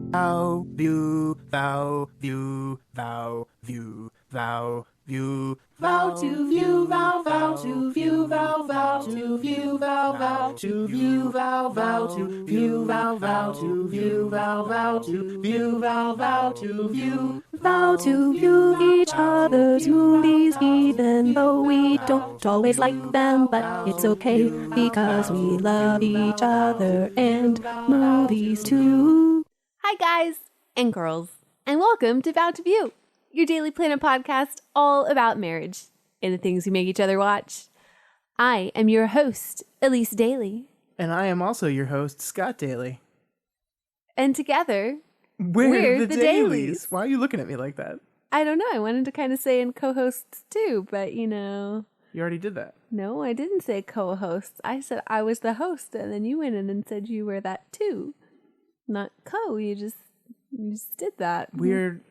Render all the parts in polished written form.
Vow, view, vow, view, vow, view, vow, view, vow to view, vow, vow to view, vow, vow to view, vow, vow to view, vow, vow to view, vow, vow to view, vow, vow to view, vow, vow to view, vow to view each other's movies, even though we don't always like them, but it's okay because we love each other and movies too. Hi guys and girls, and welcome to Vow To View, your Daily Planet podcast all about marriage and the things we make each other watch. I am your host, Elyse Daly. And I am also your host, Scott Daly. And together, we're the Dailies. Why are you looking at me like that? I don't know. I wanted to kind of say in co-hosts too, but you know. You already did that. No, I didn't say co-hosts. I said I was the host, and then you went in and said you were that too. Not co. You just did that. Weird.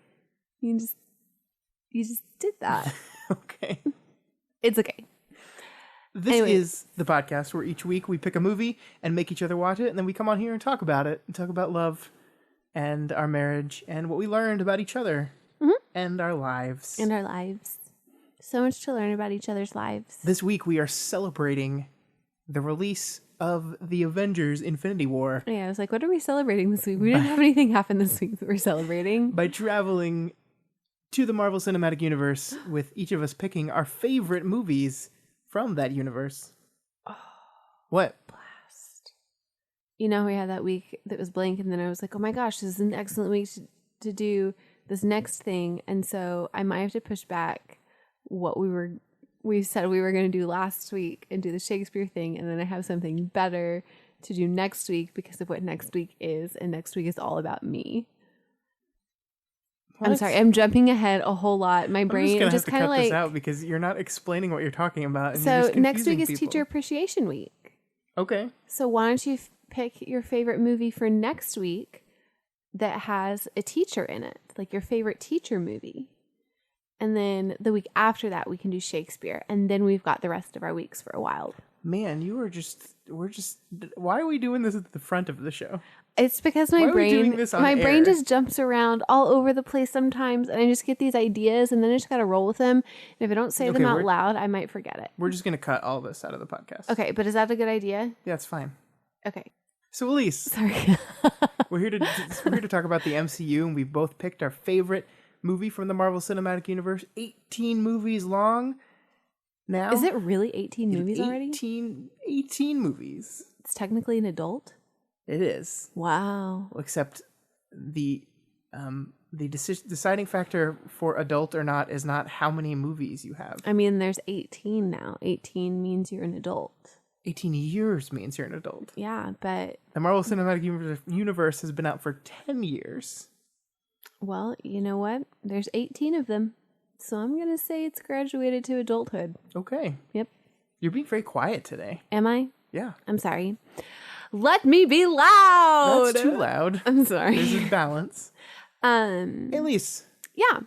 You just did that. Okay. It's okay. This is the podcast where each week we pick a movie and make each other watch it, and then we come on here and talk about it, and talk about love and our marriage and what we learned about each other and our lives. And our lives. So much to learn about each other's lives. This week we are celebrating the release of the Avengers Infinity War. Yeah, I was like, what are we celebrating this week? We didn't have anything happen this week that we're celebrating. By traveling to the Marvel Cinematic Universe with each of us picking our favorite movies from that universe. Oh, what? Blast. You know, we had that week that was blank, and then I was like, oh my gosh, this is an excellent week to do this next thing. And so I might have to push back what we said we were going to do last week and do the Shakespeare thing, and then I have something better to do next week because of what next week is, and next week is all about me. What? I'm sorry, I'm jumping ahead a whole lot. My brain just kind of like... this out because you're not explaining what you're talking about. And so next week is people. Teacher Appreciation Week. Okay. So why don't you pick your favorite movie for next week that has a teacher in it, like your favorite teacher movie. And then the week after that, we can do Shakespeare. And then we've got the rest of our weeks for a while. Man, why are we doing this at the front of the show? It's because my brain just jumps around all over the place sometimes. And I just get these ideas and then I just got to roll with them. And if I don't say them out loud, I might forget it. We're just going to cut all this out of the podcast. Okay, but is that a good idea? Yeah, it's fine. Okay. So Elyse, sorry. we're here to talk about the MCU, and we both picked our favorite movie from the Marvel Cinematic Universe. 18 movies long now. Is it really 18 movies already? 18 movies. It's technically an adult? It is. Wow. Except the deciding factor for adult or not is not how many movies you have. I mean, there's 18 now. 18 means you're an adult. 18 years means you're an adult. Yeah, but... The Marvel Cinematic Universe has been out for 10 years. Well, you know what? There's 18 of them. So I'm going to say it's graduated to adulthood. Okay. Yep. You're being very quiet today. Am I? Yeah. I'm sorry. Let me be loud! That's too loud. I'm sorry. There's a balance. Elyse. Yeah.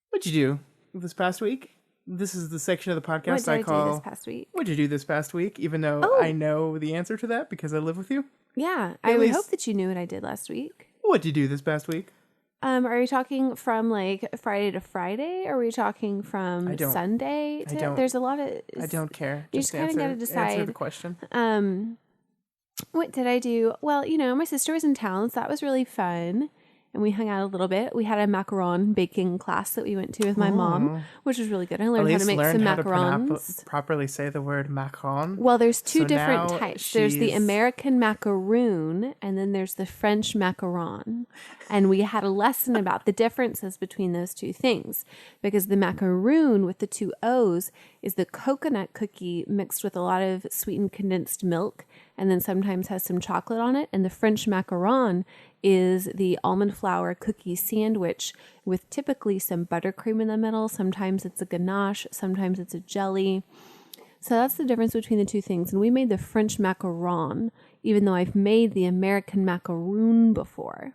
What'd you do this past week? This is the section of the podcast I call... What did I do this past week? What'd you do this past week? Even though I know the answer to that because I live with you. Yeah. I would hope that you knew what I did last week. What'd you do this past week? Are we talking from like Friday to Friday? Or are we talking from Sunday to... There's a lot of... I don't care. You just kind of got to decide. Answer the question. What did I do? Well, you know, my sister was in town, so that was really fun. And we hung out a little bit. We had a macaron baking class that we went to with my mom, which was really good. I learned how to make some macarons. To properly say the word macaron. Well, there's two different types. There's the American macaroon, and then there's the French macaron. And we had a lesson about the differences between those two things. Because the macaroon with the two O's is the coconut cookie mixed with a lot of sweetened condensed milk, and then sometimes has some chocolate on it. And the French macaron is the almond flour cookie sandwich with typically some buttercream in the middle. Sometimes it's a ganache, sometimes it's a jelly. So that's the difference between the two things. And we made the French macaron, even though I've made the American macaroon before.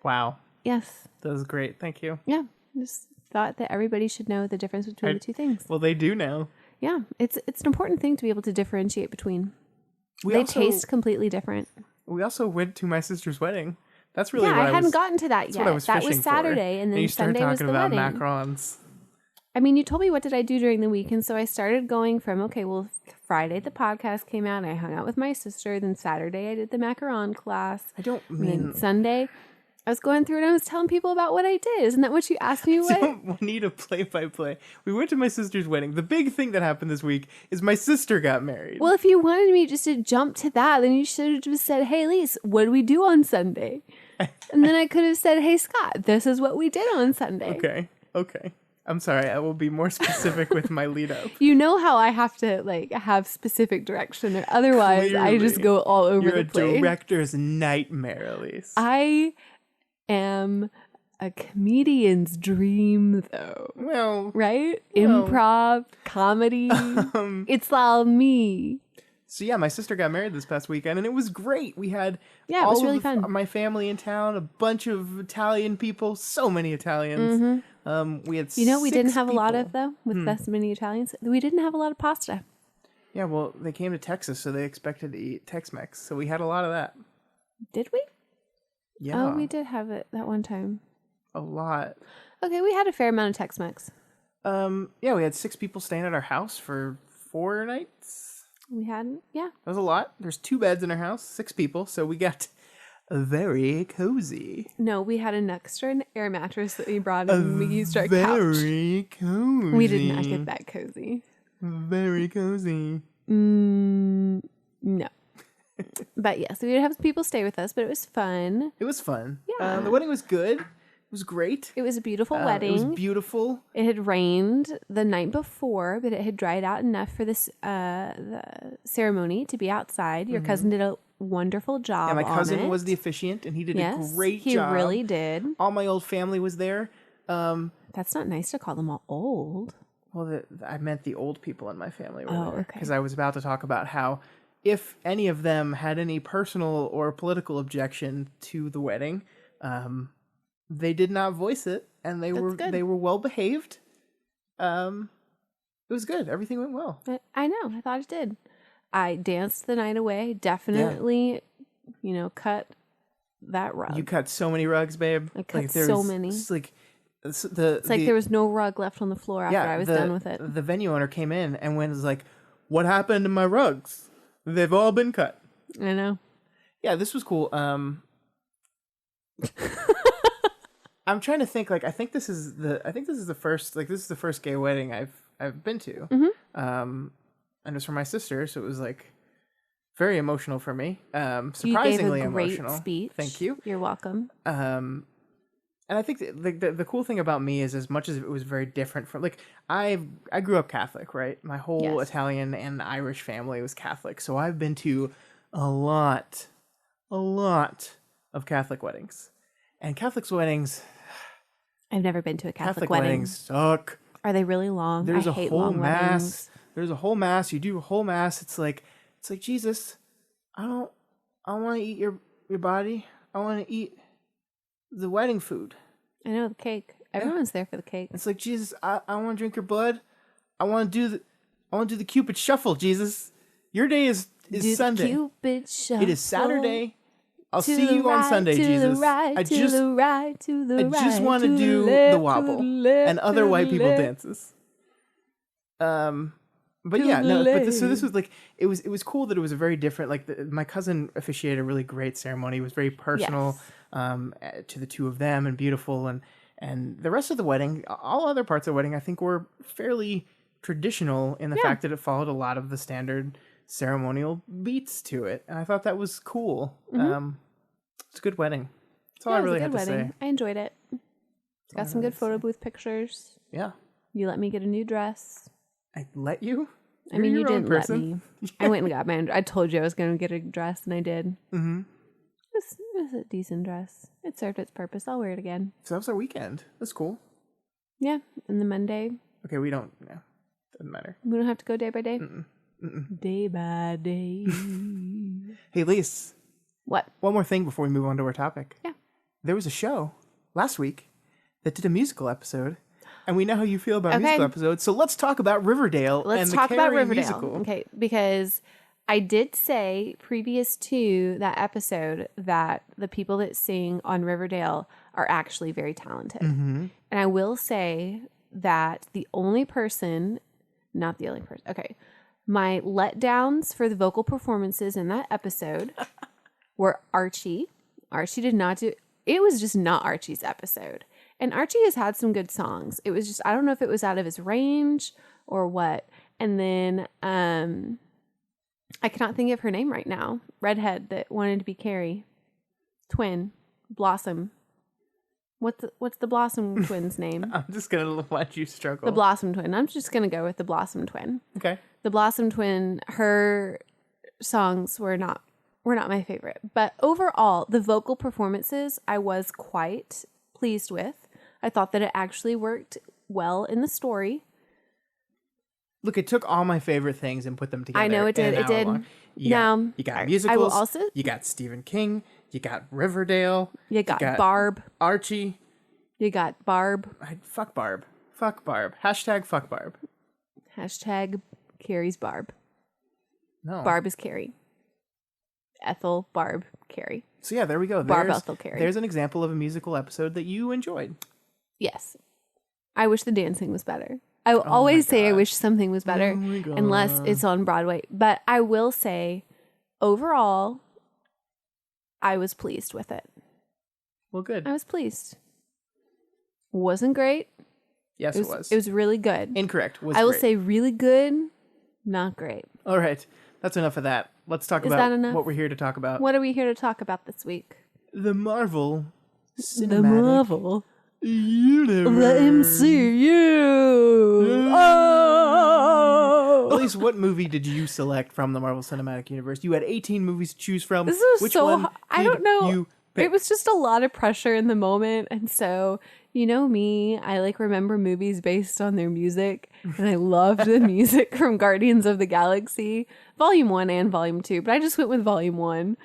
Wow. Yes. That was great. Thank you. Yeah. Just thought that everybody should know the difference between the two things. Well, they do now. Yeah. It's an important thing to be able to differentiate between. They taste completely different. We also went to my sister's wedding That's really yeah, what I hadn't was, gotten to that that's yet. what I was That fishing was Saturday, for. and then you start Sunday was talking the about wedding. macarons. I mean, you told me what did I do during the week, and so I started going from, okay, well, Friday the podcast came out, and I hung out with my sister, then Saturday I did the macaron class. I don't And mean... then Sunday I was going through and I was telling people about what I did. Isn't that what you asked me? I don't need a play-by-play. We went to my sister's wedding. The big thing that happened this week is my sister got married. Well, if you wanted me just to jump to that, then you should have just said, hey, Elyse, what do we do on Sunday? And then I could have said, hey, Scott, this is what we did on Sunday. Okay. I'm sorry. I will be more specific with my lead up. You know how I have to like have specific direction, or otherwise I just go all over the place. You're a director's nightmare, Elyse. I am a comedian's dream, though. Well, right? Improv, comedy. It's all me. So yeah, my sister got married this past weekend, and it was great. We had it was really fun. My family in town, a bunch of Italian people, so many Italians. We had we didn't have a lot of, though, with this many Italians. We didn't have a lot of pasta. Yeah, well, they came to Texas, so they expected to eat Tex-Mex, so we had a lot of that. Did we? Yeah. Oh, we did have it that one time. A lot. Okay, we had a fair amount of Tex-Mex. Yeah, we had 6 people staying at our house for 4 nights. We hadn't, yeah. That was a lot. There's 2 beds in our house, 6 people, so we got very cozy. No, we had an extra air mattress that we brought and we used our couch. Very cozy. We did not get that cozy. Very cozy. No. But yeah, so we would have people stay with us, but it was fun. It was fun. Yeah. The wedding was good. It was great. It was a beautiful wedding. It was beautiful. It had rained the night before, but it had dried out enough for this the ceremony to be outside. Your cousin did a wonderful job. Yeah, my cousin on it. was the officiant, and he did a great he job. He really did. All my old family was there. That's not nice to call them all old. Well, I meant the old people in my family were Oh, there. okay. Because I was about to talk about how if any of them had any personal or political objection to the wedding, they did not voice it, and they were well behaved. It was good. Everything went well. I know. I thought it did. I danced the night away. Definitely, cut that rug. You cut so many rugs, babe. I cut so many. It's like there was no rug left on the floor after I was done with it. The venue owner came in and was like, "What happened to my rugs? They've all been cut." I know. Yeah, this was cool. I'm trying to think. I think this is the first gay wedding I've been to. And it was for my sister, so it was very emotional for me. Surprisingly you gave a great emotional. Speech. Thank you. You're welcome. And I think the cool thing about me is, as much as it was very different from I grew up Catholic, right? My whole Italian and Irish family was Catholic, so I've been to a lot of Catholic weddings, and Catholic weddings. I've never been to a Catholic wedding. Weddings suck. Are they really long? There's I a hate whole long mass. Weddings. There's a whole mass. You do a whole mass. It's like Jesus. I want to eat your body. I want to eat the wedding food. I know, the cake. Everyone's there for the cake. It's like, Jesus, I want to drink your blood. I want to do the Cupid shuffle, Jesus. Your day is Sunday. Cupid shuffle. It is Saturday. I'll see you on Sunday, Jesus. I just want to do the wobble and other white people dances. But yeah, no. But so this was it was cool that it was a very different. My cousin officiated a really great ceremony. It was very personal to the two of them and beautiful, and the rest of the wedding, all other parts of the wedding, I think were fairly traditional in the fact that it followed a lot of the standard ceremonial beats to it, and I thought that was cool. It's a good wedding. That's all I really had to say. I enjoyed it. Got some good photo booth pictures. Yeah. You let me get a new dress. I let you? I mean, you didn't let me. I went and got my. I told you I was going to get a dress, and I did. Mm-hmm. It was a decent dress. It served its purpose. I'll wear it again. So that was our weekend. That's cool. Yeah, and the Monday. Okay, we don't. No, doesn't matter. We don't have to go day by day. Day by day. Hey, Elyse. What? One more thing before we move on to our topic. Yeah. There was a show last week that did a musical episode, and we know how you feel about musical episodes. So let's talk about Riverdale. Let's and the talk about Carrie Riverdale. musical. Okay, because I did say previous to that episode that the people that sing on Riverdale are actually very talented. Mm-hmm. And I will say that the only person, not the only person, okay, my letdowns for the vocal performances in that episode were Archie. Archie did not do, it was just not Archie's episode. And Archie has had some good songs. It was just, I don't know if it was out of his range or what. And then, I cannot think of her name right now. Redhead that wanted to be Carrie. Twin. Blossom. What's the Blossom twin's name? I'm just going to watch you struggle. The Blossom twin. I'm just going to go with the Blossom twin. Okay. The Blossom twin, her songs were not my favorite. But overall, the vocal performances I was quite pleased with. I thought that it actually worked well in the story. Look, it took all my favorite things and put them together. I know it did. It did. You got musicals. I will also. You got Stephen King. You got Riverdale. You got Barb. Archie. You got Barb. Fuck Barb. Fuck Barb. Hashtag fuck Barb. Hashtag Carrie's Barb. No. Barb is Carrie. Ethel, Barb, Carrie. So yeah, there we go. Barb, Ethel, Carrie. There's an example of a musical episode that you enjoyed. Yes. I wish the dancing was better. I will always say I wish something was better unless it's on Broadway. But I will say, overall, I was pleased with it. Well, good. I was pleased. Wasn't great. Yes, it was. It was really good. Incorrect. I will say really good, not great. All right. That's enough of that. Let's talk about what we're here to talk about. What are we here to talk about this week? The Marvel Cinematic The Marvel Universe. The MCU. Oh! Elyse, what movie did you select from the Marvel Cinematic Universe? You had 18 movies to choose from. This was Which so one I don't know. you pick? It was just a lot of pressure in the moment. And so, you know me, I remember movies based on their music. And I loved the music from Guardians of the Galaxy, Volume 1 and Volume 2. But I just went with Volume 1.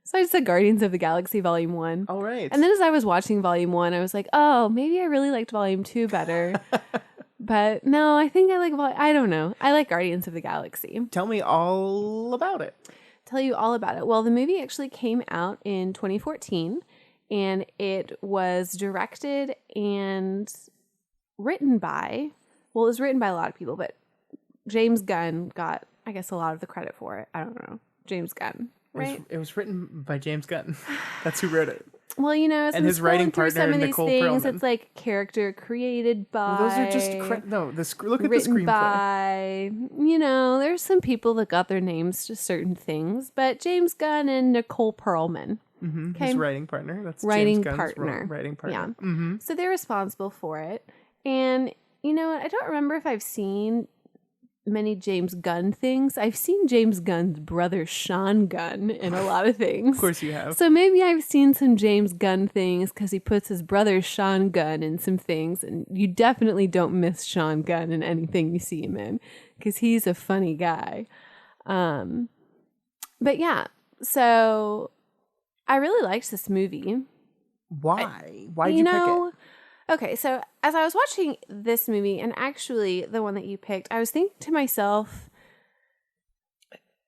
So I just said Guardians of the Galaxy Volume 1. All right. And then as I was watching Volume 1, I was like, oh, maybe I really liked Volume 2 better. But no, I think I like I don't know. I like Guardians of the Galaxy. Tell me all about it. Tell you all about it. Well, the movie actually came out in 2014, and it was directed and written by, well, it was written by a lot of people, but James Gunn got, I guess, a lot of the credit for it. I don't know. James Gunn, right? It was written by James Gunn. That's who wrote it. Well, you know, and his writing partner, some of Nicole these things, Perlman. It's like character created by. Well, those are just look at the written screenplay. by. You know, there's some people that got their names to certain things, but James Gunn and Nicole Perlman. Mm-hmm. His writing partner. That's writing James Gunn's partner. Writing partner. Yeah. Mm-hmm. So they're responsible for it, and you know, I don't remember if I've seen many James Gunn things. I've seen James Gunn's brother Sean Gunn in a lot of things. Of course you have. So maybe I've seen some James Gunn things because he puts his brother Sean Gunn in some things, and you definitely don't miss Sean Gunn in anything you see him in because he's a funny guy. But yeah, so I really liked this movie. Why? Why'd you pick it? Okay, so as I was watching this movie, and actually the one that you picked, I was thinking to myself,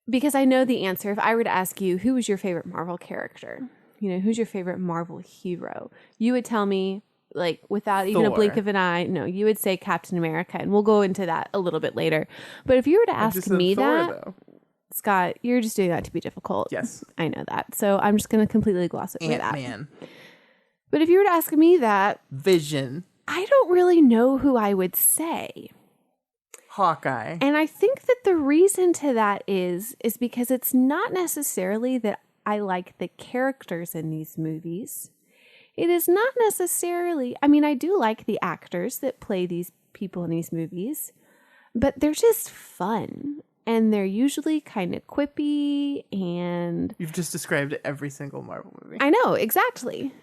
because I know the answer, if I were to ask you, who was your favorite Marvel character? You know, who's your favorite Marvel hero? You would tell me, without even a blink of an eye, no, you would say Captain America, and we'll go into that a little bit later. But if you were to ask me Thor, that, though. Scott, you're just doing that to be difficult. Yes. I know that. So I'm just going to completely gloss over that. Ant-Man. But if you were to ask me that, Vision. I don't really know who I would say. Hawkeye. And I think that the reason to that is because it's not necessarily that I like the characters in these movies. It is not necessarily, I mean, I do like the actors that play these people in these movies, but they're just fun. And they're usually kind of quippy and... You've just described every single Marvel movie. I know, exactly.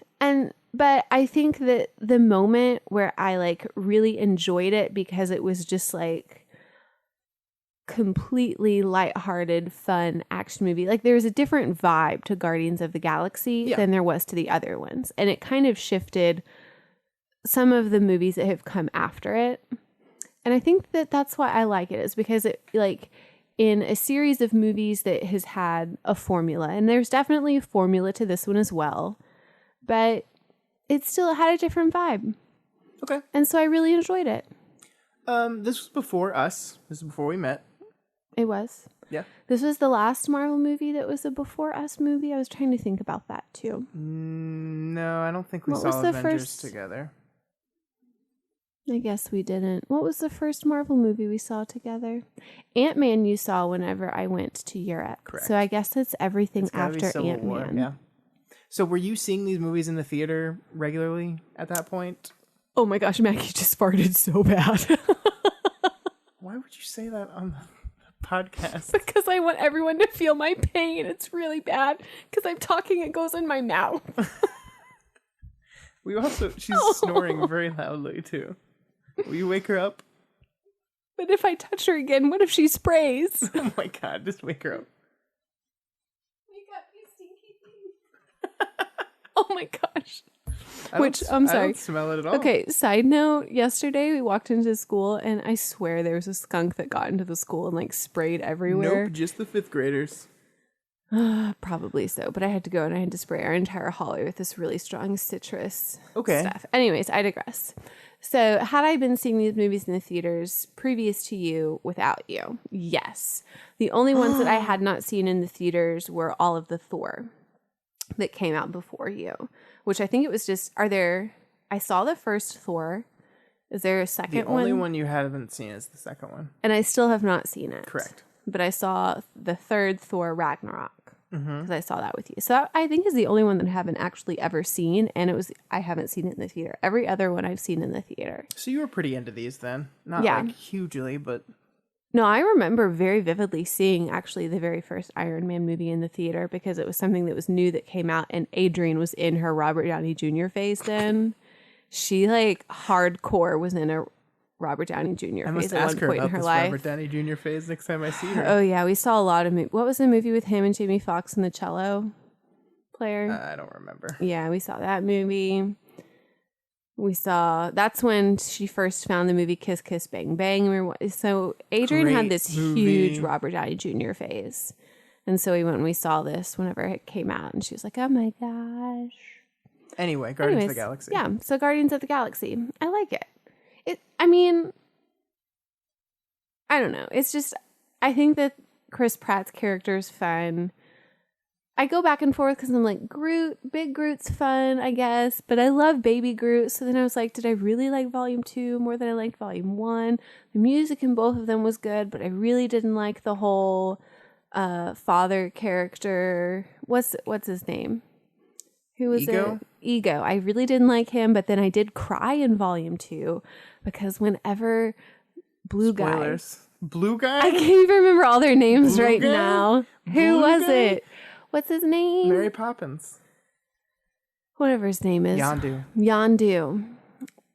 But I think that the moment where I really enjoyed it because it was just completely lighthearted, fun action movie. There was a different vibe to Guardians of the Galaxy than there was to the other ones. And it kind of shifted some of the movies that have come after it. And I think that that's why I like it, is because it in a series of movies that has had a formula. And there's definitely a formula to this one as well. But it still had a different vibe. Okay. And so I really enjoyed it. This was before us. This is before we met. It was. Yeah. This was the last Marvel movie that was a Before Us movie. I was trying to think about that too. No, I don't think we What saw was the Avengers first- together. I guess we didn't. What was the first Marvel movie we saw together? Ant-Man you saw whenever I went to Europe. Correct. So I guess it's everything It's gotta be after Civil War, Ant-Man. yeah. So were you seeing these movies in the theater regularly at that point? Oh my gosh, Maggie just farted so bad. Why would you say that on the podcast? Because I want everyone to feel my pain. It's really bad. Because I'm talking, it goes in my mouth. She's snoring very loudly too. Will you wake her up? But if I touch her again, what if she sprays? Oh my god, just wake her up. Wake up, you stinky thing. Oh my gosh. I don't smell it at all. Okay, side note, yesterday we walked into school and I swear there was a skunk that got into the school and like sprayed everywhere. Nope, just the 5th graders. Probably so, but I had to go and I had to spray our entire hallway with this really strong citrus Okay. stuff. Anyways, I digress. So had I been seeing these movies in the theaters previous to you without you? Yes. The only ones that I had not seen in the theaters were all of the Thor that came out before you, which I think it was just, I saw the first Thor. Is there a second one? The only one you haven't seen is the second one. And I still have not seen it. Correct. But I saw the third Thor Ragnarok because I saw that with you. So that, I think, is the only one that I haven't actually ever seen. And I haven't seen it in the theater. Every other one I've seen in the theater. So you were pretty into these then? Not Yeah. like hugely, but... No, I remember very vividly seeing actually the very first Iron Man movie in the theater because it was something that was new that came out and Adrienne was in her Robert Downey Jr. phase then. She like hardcore was in a Robert Downey Jr. I must phase at ask one her point in about her this life. Robert Downey Jr. phase next time I see her. Oh yeah, we saw a lot of what was the movie with him and Jamie Foxx and the cello player? I don't remember. Yeah, we saw that movie. That's when she first found the movie Kiss Kiss Bang Bang. So Adrienne had this huge Robert Downey Jr. phase. And so we went and we saw this whenever it came out. And she was like, oh my gosh. Anyway, Guardians of the Galaxy. Yeah, so Guardians of the Galaxy. I like it. I don't know. It's just, I think that Chris Pratt's character is fun. I go back and forth because I'm like, Big Groot's fun, I guess. But I love Baby Groot. So then I was like, did I really like Volume 2 more than I liked Volume 1? The music in both of them was good, but I really didn't like the whole father character. What's his name? Who was Ego? it? Ego. I really didn't like him, but then I did cry in Volume 2 because whenever Blue Spoilers. Blue guy? I can't even remember all their names Blue right guy? now. Who Blue was guy? it? What's his name? Mary Poppins. Whatever his name is. Yondu.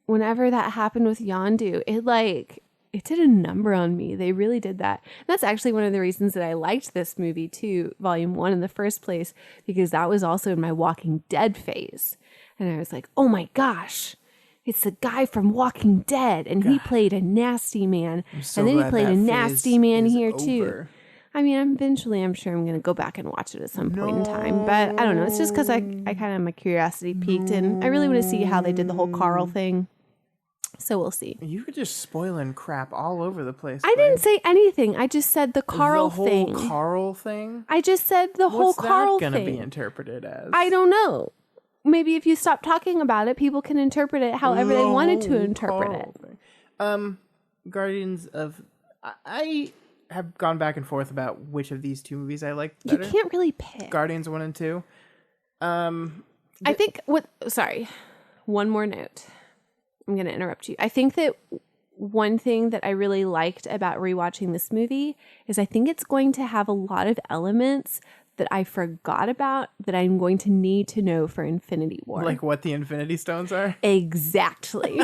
Whenever that happened with Yondu, it did a number on me. They really did that. And that's actually one of the reasons that I liked this movie too, Volume 1 in the first place, because that was also in my Walking Dead phase. And I was like, oh my gosh, it's the guy from Walking Dead. And he played a nasty man. So and then he glad played that a phase nasty man is here too. over. I mean, eventually I'm sure I'm going to go back and watch it at some point in time. But I don't know. It's just because I kind of, my curiosity peaked. And I really want to see how they did the whole Carl thing. So we'll see. You could just spoiling crap all over the place. I didn't say anything. I just said the Carl thing. The whole Carl thing? I just said the whole Carl What's that going to thing. be interpreted as? I don't know. Maybe if you stop talking about it, people can interpret it however they wanted to interpret it. Guardians of... I have gone back and forth about which of these two movies I like better. You can't really pick. Guardians 1 and 2. I think sorry, one more note. I'm going to interrupt you. I think that one thing that I really liked about rewatching this movie is I think it's going to have a lot of elements that I forgot about that I'm going to need to know for Infinity War. Like what the Infinity Stones are? Exactly.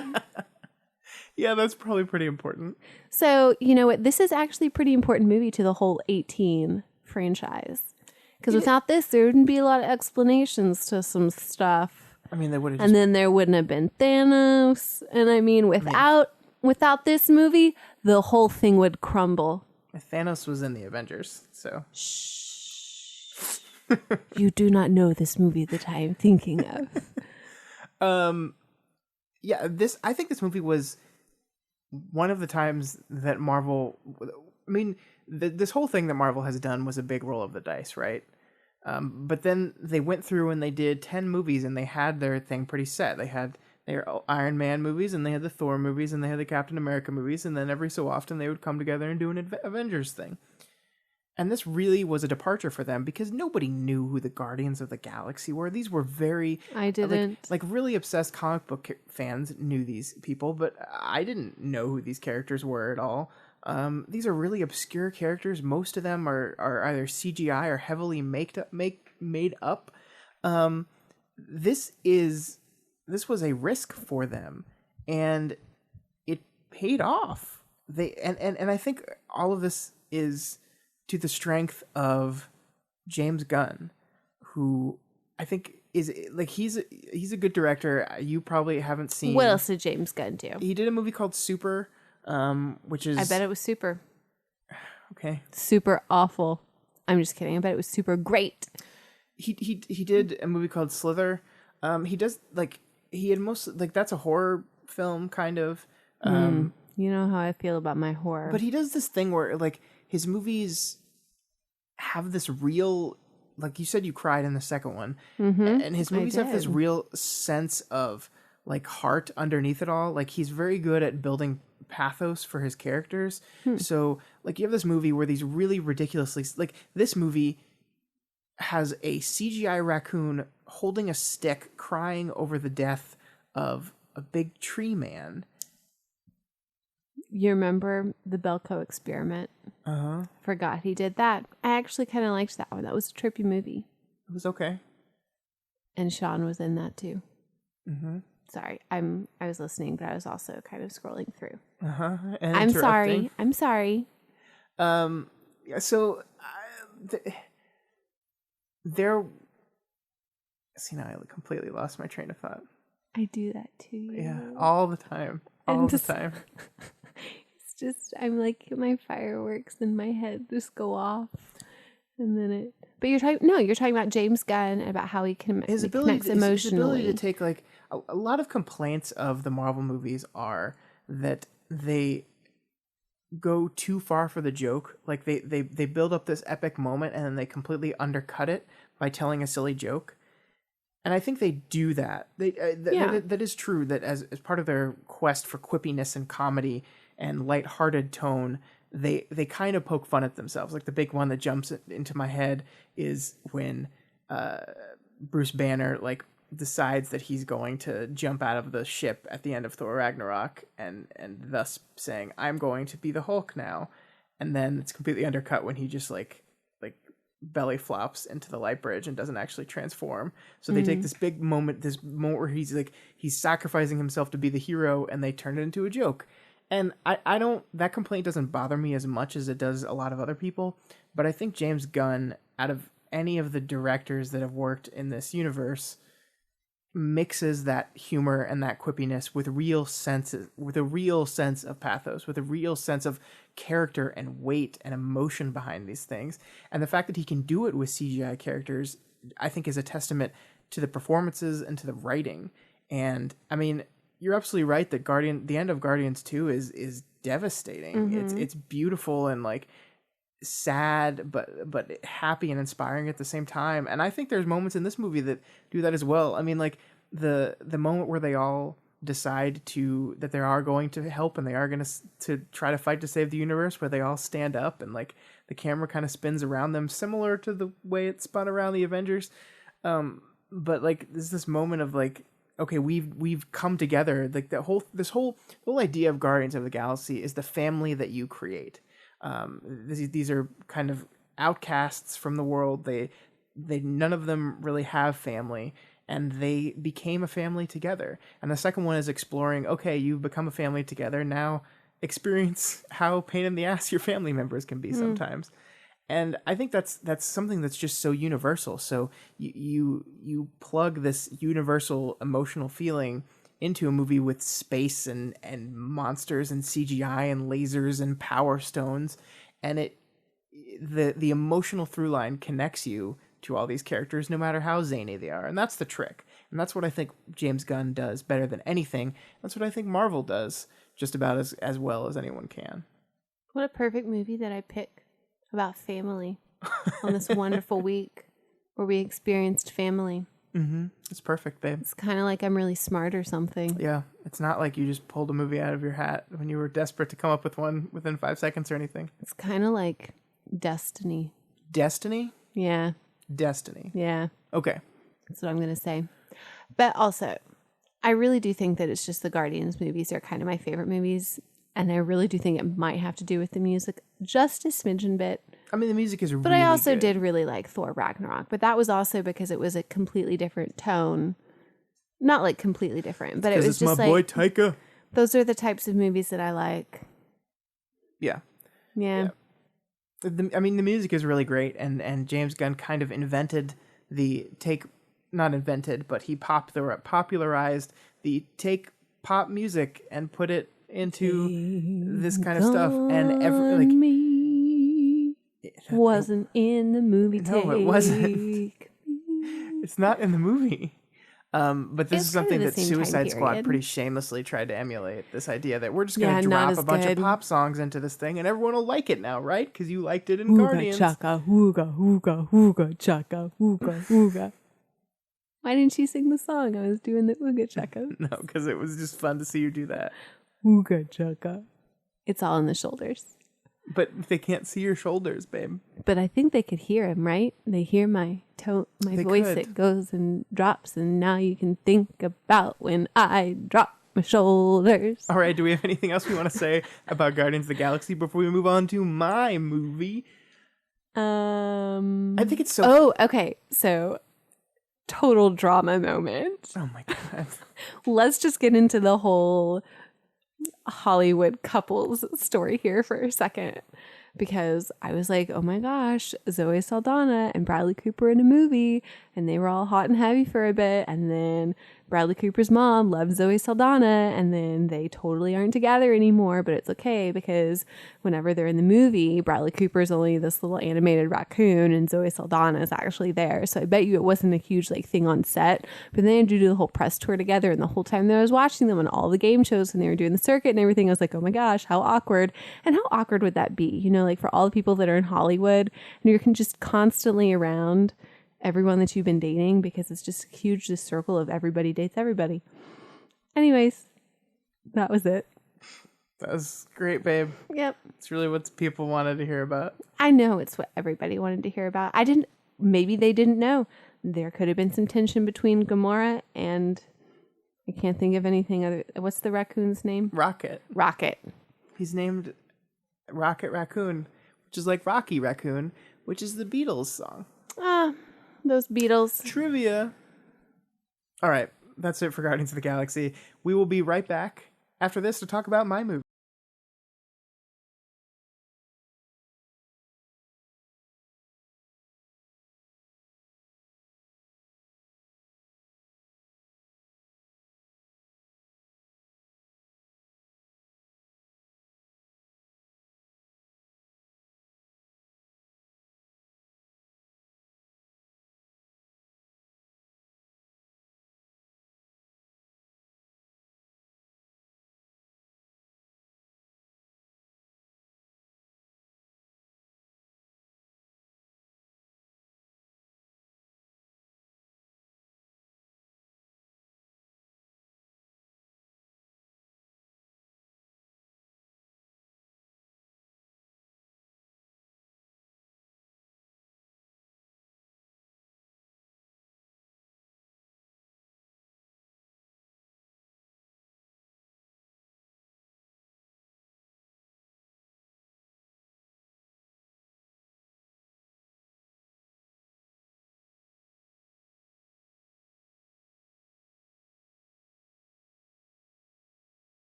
Yeah, that's probably pretty important. So, you know what? This is actually a pretty important movie to the whole 18 franchise. Because without this, there wouldn't be a lot of explanations to some stuff. I mean, they would have And then there wouldn't have been Thanos. And I mean, without this movie, the whole thing would crumble. Thanos was in the Avengers, so. You do not know this movie that I am thinking of. Yeah, I think this movie was one of the times that Marvel, I mean, this whole thing that Marvel has done was a big roll of the dice, right? But then they went through and they did 10 movies and they had their thing pretty set. They had their Iron Man movies and they had the Thor movies and they had the Captain America movies, and then every so often they would come together and do an Avengers thing. And this really was a departure for them because nobody knew who the Guardians of the Galaxy were. These were very... I didn't. Like really obsessed comic book fans knew these people, but I didn't know who these characters were at all. These are really obscure characters. Most of them are either CGI or heavily made up. This was a risk for them, and it paid off. And I think all of this is to the strength of James Gunn, who I think is like he's a good director. You probably haven't seen. What else did James Gunn do? He did a movie called Super, which is... I bet it was super. Okay. Super awful. I'm just kidding. I bet it was super great. He did a movie called Slither. He does he had that's a horror film kind of. You know how I feel about my horror. But he does this thing where his movies have this real, like you said, you cried in the second one, and his movies have this real sense of heart underneath it all. Like he's very good at building pathos for his characters. So you have this movie where these really ridiculously, this movie has a CGI raccoon holding a stick crying over the death of a big tree man. You remember the Belko experiment? Forgot he did that. I actually kind of liked that one. That was a trippy movie. It was okay. And Sean was in that too. Sorry, I was listening, but I was also kind of scrolling through. I'm sorry. So there. See, now I completely lost my train of thought. I do that too. Yeah, all the time. All the time. It's just, I'm like, my fireworks in my head just go off. And then it... But you're talking about James Gunn and about how he connects emotionally. His ability to take, a lot of complaints of the Marvel movies are that they go too far for the joke. Like, they build up this epic moment and then they completely undercut it by telling a silly joke. And I think they do that. That is true, that as part of their quest for quippiness and comedy and lighthearted tone, they kind of poke fun at themselves. Like the big one that jumps into my head is when Bruce Banner decides that he's going to jump out of the ship at the end of Thor Ragnarok and thus saying, I'm going to be the Hulk now. And then it's completely undercut when he just belly flops into the light bridge and doesn't actually transform. So they take this moment where he's sacrificing himself to be the hero, and they turn it into a joke. And I don't, that complaint doesn't bother me as much as it does a lot of other people. But I think James Gunn, out of any of the directors that have worked in this universe, mixes that humor and that quippiness with a real sense of pathos, with a real sense of character and weight and emotion behind these things. And the fact that he can do it with CGI characters, I think, is a testament to the performances and to the writing. And I mean, you're absolutely right that the end of Guardians 2 is devastating. It's beautiful and sad, but happy and inspiring at the same time. And I think there's moments in this movie that do that as well. I mean, the moment where they all decide that they are going to help and they are going to try to fight to save the universe, where they all stand up and the camera kind of spins around them, similar to the way it spun around the Avengers. But there's this moment of okay, we've come together. This whole idea of Guardians of the Galaxy is the family that you create. These are kind of outcasts from the world. They none of them really have family, and they became a family together. And the second one is exploring, okay, you've become a family together, now experience how pain in the ass your family members can be sometimes. And I think that's something that's just so universal. So you plug this universal emotional feeling into a movie with space and monsters and CGI and lasers and power stones, and the emotional through line connects you to all these characters, no matter how zany they are, and that's the trick. And that's what I think James Gunn does better than anything. That's what I think Marvel does just about as well as anyone can. What a perfect movie that I pick about family on this wonderful week where we experienced family. Mm-hmm. It's perfect, babe. It's kind of like I'm really smart or something. Yeah, it's not like you just pulled a movie out of your hat when you were desperate to come up with one within 5 seconds or anything. It's kind of like destiny. Destiny? Yeah. Destiny. Yeah. Okay. That's what I'm going to say. But also, I really do think that it's just the Guardians movies are kind of my favorite movies. And I really do think it might have to do with the music just a smidgen bit. I mean, the music is really But I also good. did really like Thor Ragnarok. But that was also because it was a completely different tone. Not like completely different, but it was it's just my like... boy Taika. Those are the types of movies that I like. Yeah. Yeah. I mean, the music is really great, and James Gunn kind of invented not invented, but he popularized the take pop music and put it into this kind of stuff. And Me wasn't in the movie. No, it wasn't. It's not in the movie. But this is something that Suicide Squad pretty shamelessly tried to emulate. This idea that we're just going to drop a bunch of pop songs into this thing and everyone will like it now, right? Because you liked it in Guardians. Chaka, hooga, hooga, hooga, chaka, hooga, hooga. Why didn't she sing the song? I was doing the ooga chaka. No, because it was just fun to see you do that. Hooga, chaka. It's all in the shoulders. But they can't see your shoulders, babe. But I think they could hear him, right? They hear my tone, my voice. Could. It goes and drops, and now you can think about when I drop my shoulders. All right, do we have anything else we want to say about Guardians of the Galaxy before we move on to my movie? I think it's so... Oh, okay. So, total drama moment. Oh my God. Let's just get into the whole Hollywood couples story here for a second, because I was like, oh my gosh, Zoe Saldana and Bradley Cooper in a movie, and they were all hot and heavy for a bit, and then Bradley Cooper's mom loves Zoe Saldana, and then they totally aren't together anymore, but it's okay because whenever they're in the movie, Bradley Cooper's only this little animated raccoon and Zoe Saldana is actually there. So I bet you it wasn't a huge like thing on set, but they had to do the whole press tour together, and the whole time that I was watching them on all the game shows when they were doing the circuit and everything, I was like, oh my gosh, how awkward. And how awkward would that be? You know, like for all the people that are in Hollywood and you're just constantly around everyone that you've been dating, because it's just huge, this circle of everybody dates everybody. Anyways, that was it. That was great, babe. Yep. It's really what people wanted to hear about. I know it's what everybody wanted to hear about. Maybe they didn't know. There could have been some tension between Gamora and I can't think of anything other. What's the raccoon's name? Rocket. He's named Rocket Raccoon, which is like Rocky Raccoon, which is the Beatles song. Those Beatles. Trivia. All right, that's it for Guardians of the Galaxy. We will be right back after this to talk about my movie.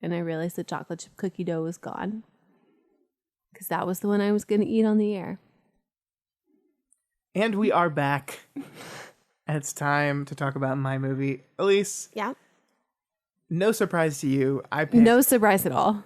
and I realized the chocolate chip cookie dough was gone. Because that was the one I was going to eat on the air. And we are back. And it's time to talk about my movie. Elyse. Yeah. No surprise to you. No surprise at all.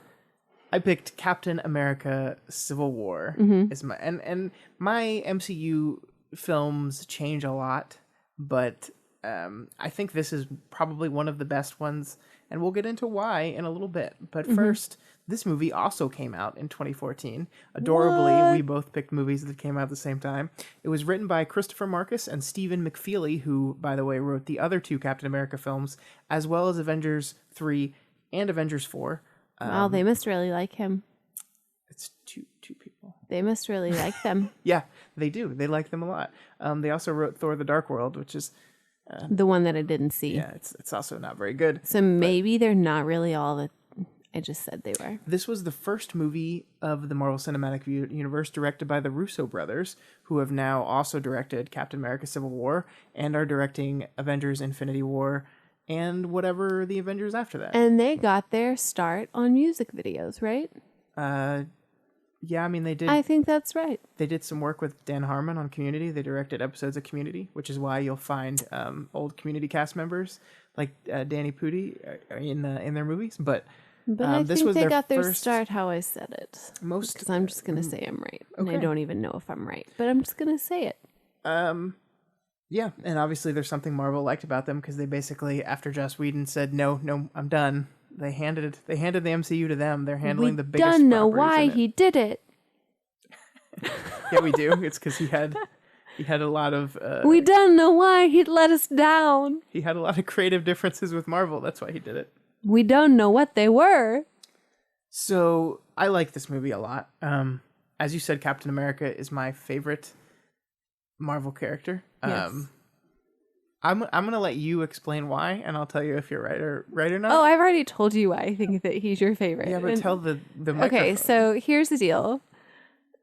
I picked Captain America Civil War. Is my and my MCU films change a lot, but I think this is probably one of the best ones, and we'll get into why in a little bit. But first, this movie also came out in 2014. Adorably, we both picked movies that came out at the same time. It was written by Christopher Marcus and Stephen McFeely, who, by the way, wrote the other two Captain America films, as well as Avengers 3 and Avengers 4. Wow, they must really like him. It's two people. They must really like them. Yeah, they do. They like them a lot. They also wrote Thor: The Dark World, which is the one that I didn't see. Yeah, it's also not very good. So maybe they're not really all that I just said they were. This was the first movie of the Marvel Cinematic Universe directed by the Russo brothers, who have now also directed Captain America: Civil War and are directing Avengers: Infinity War and whatever the Avengers after that. And they got their start on music videos, right? Yeah, I mean, they did. I think that's right. They did some work with Dan Harmon on Community. They directed episodes of Community, which is why you'll find old Community cast members like Danny Pudi in their movies. But I this think was they their got their first, start how I said it. Because I'm just going to say I'm right. And I don't even know if I'm right. But I'm just going to say it. Yeah, and obviously there's something Marvel liked about them because they basically, after Joss Whedon said, no, I'm done, they handed the MCU to them. They're handling the biggest properties. We don't know why he did it. Yeah, we do. It's because he had a lot of... we don't know why he'd let us down. He had a lot of creative differences with Marvel. That's why he did it. We don't know what they were. So, I like this movie a lot. As you said, Captain America is my favorite Marvel character. Yes. I'm gonna let you explain why, and I'll tell you if you're right or not. Oh, I've already told you why I think that he's your favorite. Yeah, but tell the microphone. Okay, so here's the deal.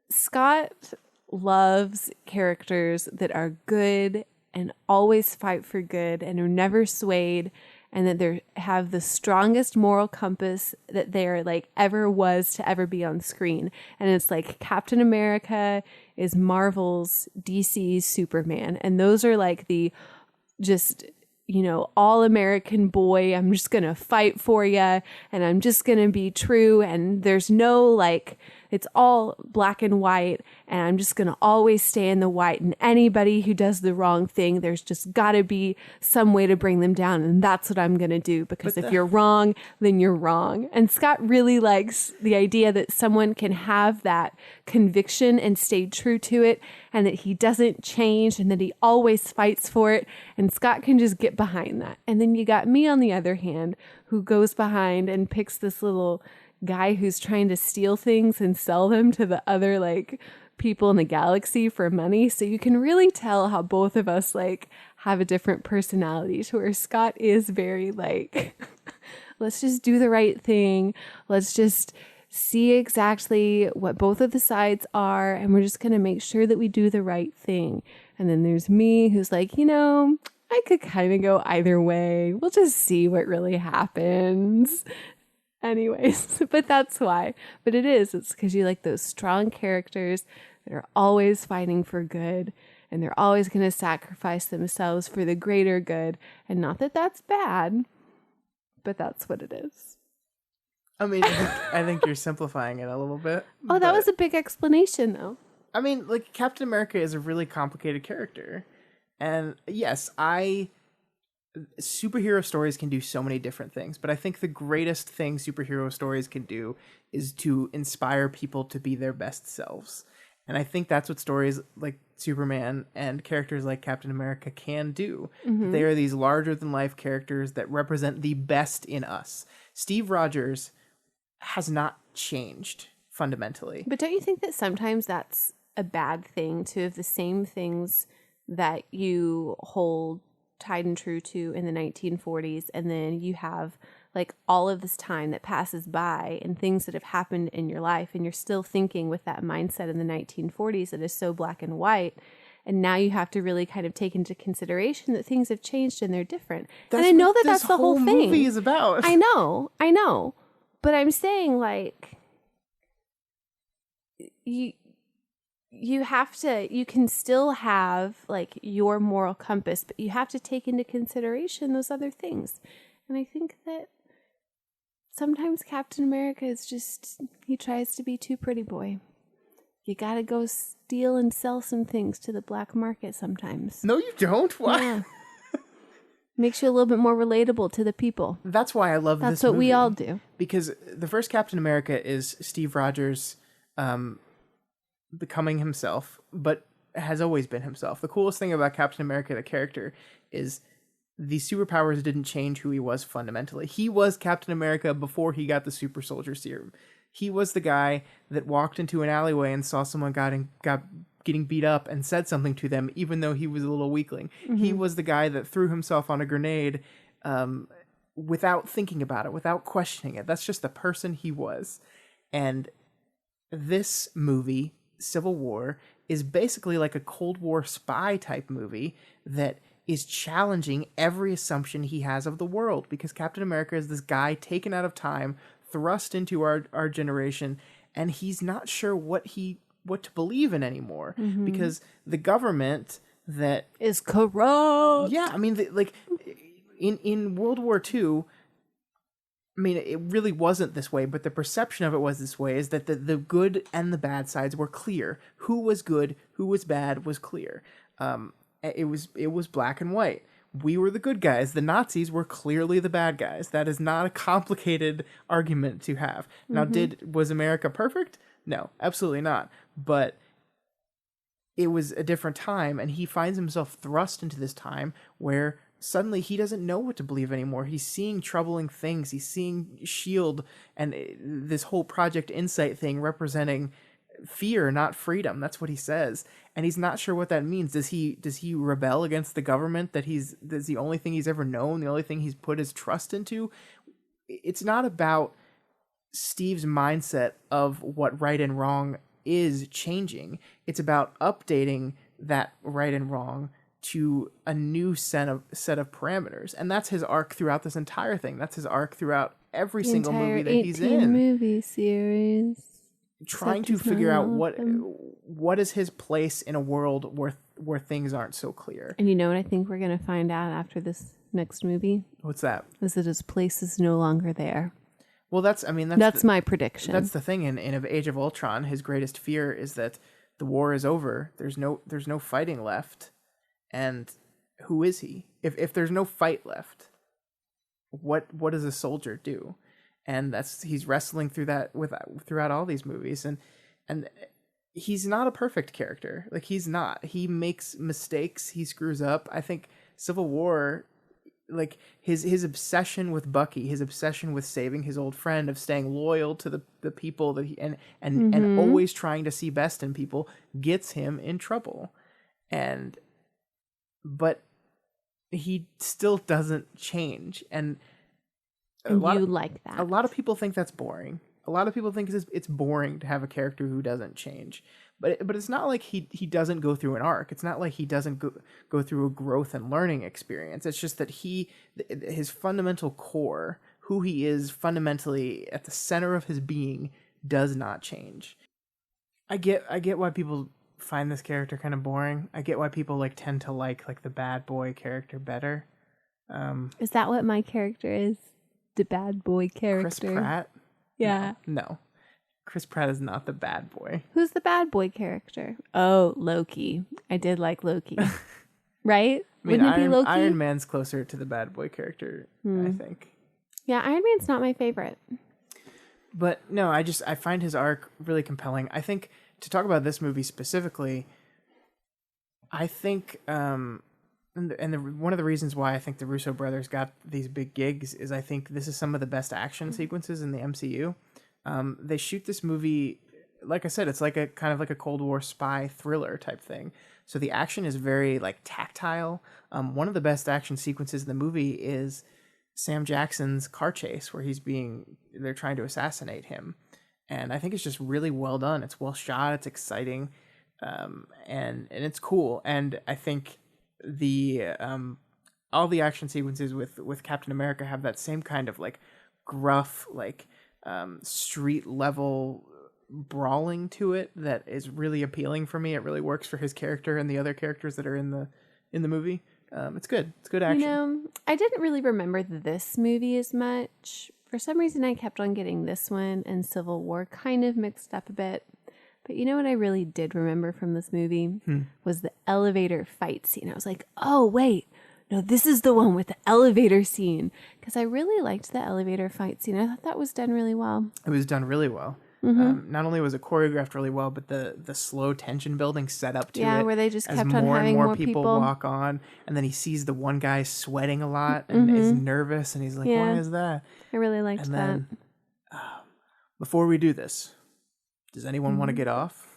Scott loves characters that are good and always fight for good and are never swayed, and that they have the strongest moral compass that there like ever was to ever be on screen. And it's like Captain America is Marvel's DC's Superman. And those are like the just, all American boy. I'm just going to fight for you and I'm just going to be true. And there's no like, it's all black and white, and I'm just going to always stay in the white. And anybody who does the wrong thing, there's just got to be some way to bring them down. And that's what I'm going to do, because if you're wrong, then you're wrong. And Scott really likes the idea that someone can have that conviction and stay true to it, and that he doesn't change, and that he always fights for it. And Scott can just get behind that. And then you got me, on the other hand, who goes behind and picks this little guy who's trying to steal things and sell them to the other like people in the galaxy for money. So you can really tell how both of us like have a different personality, to where Scott is very like, let's just do the right thing. Let's just see exactly what both of the sides are, and we're just going to make sure that we do the right thing. And then there's me, who's like, I could kind of go either way. We'll just see what really happens. Anyways, but that's why. But it's because you like those strong characters that are always fighting for good, and they're always going to sacrifice themselves for the greater good. And not that that's bad, but that's what it is. I mean, I think you're simplifying it a little bit. Oh, that was a big explanation, though. I mean, like, Captain America is a really complicated character. And yes, superhero stories can do so many different things, but I think the greatest thing superhero stories can do is to inspire people to be their best selves. And I think that's what stories like Superman and characters like Captain America can do. Mm-hmm. They are these larger than life characters that represent the best in us. Steve Rodgers has not changed fundamentally. But don't you think that sometimes that's a bad thing, to have the same things that you hold tied and true to in the 1940s, and then you have like all of this time that passes by and things that have happened in your life, and you're still thinking with that mindset in the 1940s that is so black and white, and now you have to really kind of take into consideration that things have changed and they're different. And I know that that's the whole thing. Movie is about. I know, But I'm saying, like, you have to, you can still have, like, your moral compass, but you have to take into consideration those other things. And I think that sometimes Captain America is just, he tries to be too pretty boy. You gotta go steal and sell some things to the black market sometimes. No, you don't. Why? Yeah. Makes you a little bit more relatable to the people. That's why I love this movie. That's what we all do. Because the first Captain America is Steve Rogers becoming himself, but has always been himself. The coolest thing about Captain America, the character, is the superpowers didn't change who he was fundamentally. He was Captain America before he got the super soldier serum. He was the guy that walked into an alleyway and saw someone getting beat up and said something to them, even though he was a little weakling. Mm-hmm. He was the guy that threw himself on a grenade without thinking about it, without questioning it. That's just the person he was. And this movie, Civil War, is basically like a Cold War spy type movie that is challenging every assumption he has of the world, because Captain America is this guy taken out of time, thrust into our generation, and he's not sure what to believe in anymore, because the government that is corrupt. Yeah, I mean, in World War II, I mean, it really wasn't this way, but the perception of it was this way, is that the good and the bad sides were clear. Who was good, who was bad was clear. It was black and white. We were the good guys. The Nazis were clearly the bad guys. That is not a complicated argument to have. Now, was America perfect? No, absolutely not. But it was a different time, and he finds himself thrust into this time where suddenly he doesn't know what to believe anymore. He's seeing troubling things. He's seeing S.H.I.E.L.D. and this whole Project Insight thing representing fear, not freedom. That's what he says. And he's not sure what that means. Does he rebel against the government that's the only thing he's ever known, the only thing he's put his trust into? It's not about Steve's mindset of what right and wrong is changing. It's about updating that right and wrong to a new set of parameters. And that's his arc throughout this entire thing. That's his arc throughout every single movie that he's in. Movie series. Trying to figure out what is his place in a world where things aren't so clear. And you know what I think we're going to find out after this next movie? What's that? Is that his place is no longer there. Well, that's my prediction. That's the thing. In Age of Ultron, his greatest fear is that the war is over. There's no fighting left. And who is he? If there's no fight left, what does a soldier do? And he's wrestling through that throughout all these movies, and he's not a perfect character. Like, he's not. He makes mistakes. He screws up. I think Civil War, like his obsession with Bucky, his obsession with saving his old friend, of staying loyal to the people that he and always trying to see best in people, gets him in trouble. But he still doesn't change. And like that. A lot of people think that's boring. A lot of people think it's boring to have a character who doesn't change. But it's not like he doesn't go through an arc. It's not like he doesn't go through a growth and learning experience. It's just that his fundamental core, who he is fundamentally at the center of his being, does not change. I get why people find this character kind of boring. I get why people tend to like the bad boy character better. Is that what my character is? The bad boy character. Chris Pratt? Yeah. No. Chris Pratt is not the bad boy. Who's the bad boy character? Oh, Loki. I did like Loki. Right? I mean, Wouldn't it be Loki? Iron Man's closer to the bad boy character, I think. Yeah, Iron Man's not my favorite. But no, I find his arc really compelling. I think, to talk about this movie specifically, I think one of the reasons why I think the Russo brothers got these big gigs is I think this is some of the best action sequences in the MCU. They shoot this movie, like I said, it's like a kind of like a Cold War spy thriller type thing. So the action is very tactile. One of the best action sequences in the movie is Sam Jackson's car chase, where they're trying to assassinate him. And I think it's just really well done. It's well shot. It's exciting. And it's cool. And I think all the action sequences with Captain America have that same kind of gruff, street level brawling to it that is really appealing for me. It really works for his character and the other characters that are in the movie. It's good. It's good action. I didn't really remember this movie as much. For some reason, I kept on getting this one and Civil War kind of mixed up a bit. But you know what I really did remember from this movie was the elevator fight scene. I was like, oh, wait. No, this is the one with the elevator scene. Because I really liked the elevator fight scene. I thought that was done really well. It was done really well. Not only was it choreographed really well, but the slow tension building set up to it. Yeah, where they just kept on more having and more people walk on, and then he sees the one guy sweating a lot and is nervous, and he's like, "Why is that?" I really liked that. And then, before we do this, does anyone want to get off?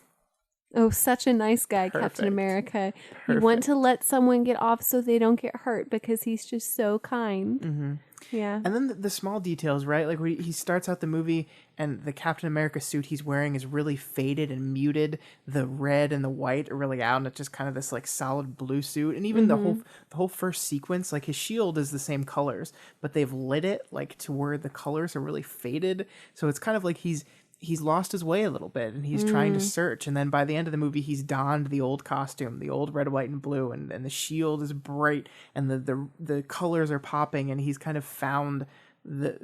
Oh, such a nice guy, Perfect. Captain America. You want to let someone get off so they don't get hurt because he's just so kind. Yeah. And then the small details, right? Like he starts out the movie and the Captain America suit he's wearing is really faded and muted. The red and the white are really out, and it's just kind of this like solid blue suit. And even the whole first sequence, like his shield is the same colors, but they've lit it like to where the colors are really faded. So it's kind of like he's lost his way a little bit and he's trying to search. And then by the end of the movie, he's donned the old costume, the old red, white, and blue. And the shield is bright and the colors are popping, and he's kind of found